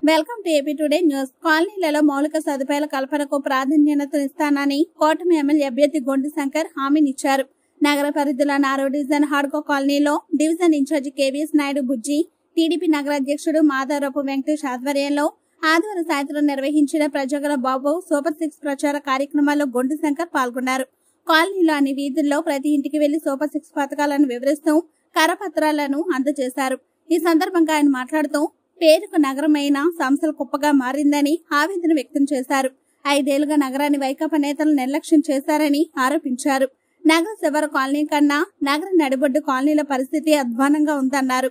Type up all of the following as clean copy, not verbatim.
Welcome to AP today news. కాలనీలలో మౌలిక సదుపాయాల కల్పనకు ప్రాధాన్యతనిస్తానని కూటమి ఎమ్మెల్యే అభ్యర్థి గొండి శంకర్ హామీనిచ్చారు. నగర పరిధిలో 4వ డివిజన్ హాడ్కో కాలనీలో డివిజన్ ఇన్ఛార్జి కేవీఎస్ నాయుడు బుజ్జి, టీడీపీ నగర అధ్యక్షుడు మాధవరపు వెంకటేష్ ఆధ్వర్యంలో ఆదివారం సాయంత్రం నిర్వహించిన ప్రజగల బాబు సూపర్ 6 ప్రచార కార్యక్రమాల్లో గొండి శంకర్ పాల్గొన్నారు. కాలనీలో అన్ని వీధుల్లో ప్రతి ఇంటికి వెళ్లి సూపర్ 6 పథకాలను వివరిస్తూ కరపత్రాలను అందజేశారు. ఈ సందర్భంగా ఆయన మాట్లాడుతూ పేరుకు నగరమైన సంస్థల కుప్పగా మారిందని ఆవేదన వ్యక్తం చేశారు. 5 ఏళ్లుగా నగరాన్ని వైకాపా నేతలు నిర్లక్ష్యం చేశారని ఆరోపించారు. నగర శివార కాలనీ కన్నా నగర నడిబొడ్డు కాలనీల పరిస్థితి అధ్వానంగా ఉందన్నారు.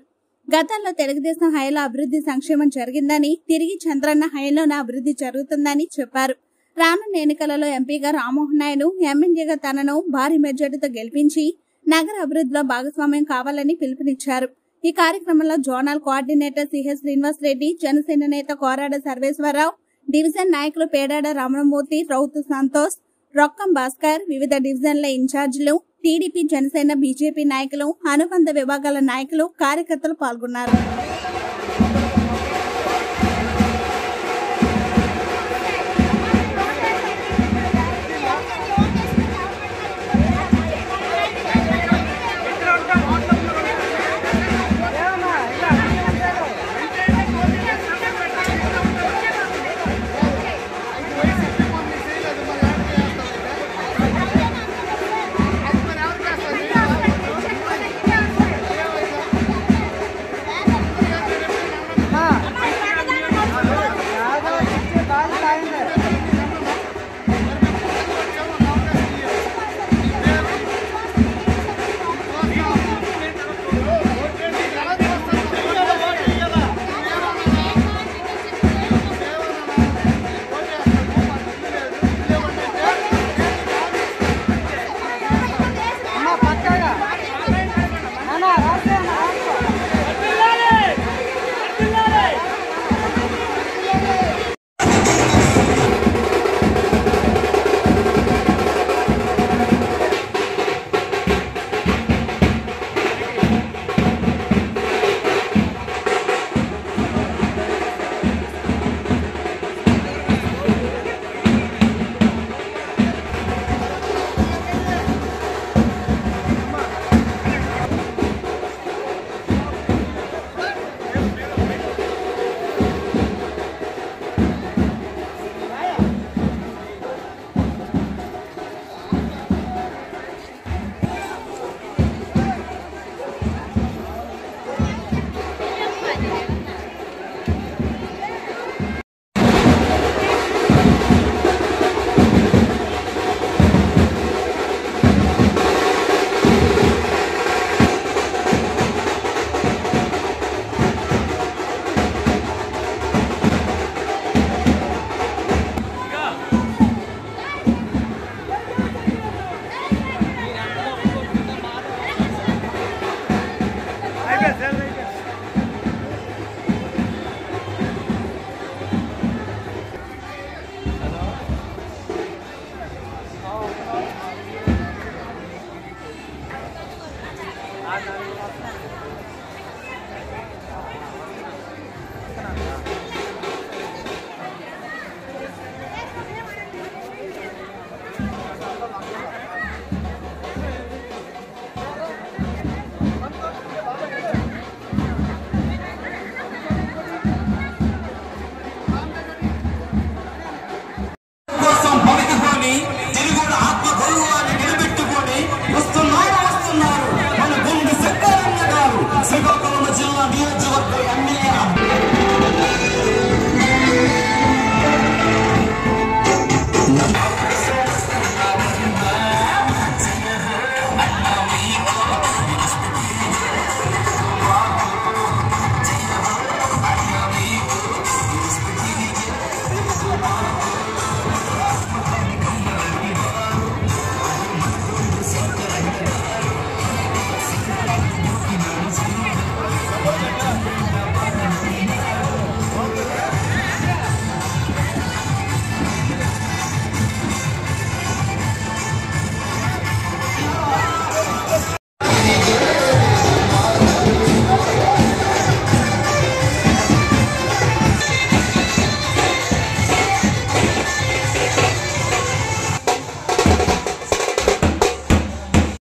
గతంలో తెలుగుదేశం హయాంలో అభివృద్ధి సంక్షేమం జరిగిందని, తిరిగి చంద్రన్న హయాంలోనే అభివృద్ధి జరుగుతుందని చెప్పారు. రానున్న ఎన్నికలలో ఎంపీగా రామ్మోహన్ నాయుడు, ఎమ్మెల్యేగా తనను భారీ మెజార్టీతో గెలిపించి నగర అభివృద్ధిలో భాగస్వామ్యం కావాలని పిలుపునిచ్చారు. ఈ కార్యక్రమంలో zonal coordinator CH Srinivas Reddy, Janasena నేత కోరాడ సర్వేశ్వరరావు, డివిజన్ నాయకులు పేడాడ రమణమూర్తి, రౌతు సంతోష్, రొక్కం భాస్కర్, వివిధ డివిజన్ల ఇన్ఛార్జీలు, టీడీపీ, జనసేన, బీజేపీ నాయకులు, అనుబంధ విభాగాల నాయకులు, కార్యకర్తలు పాల్గొన్నారు.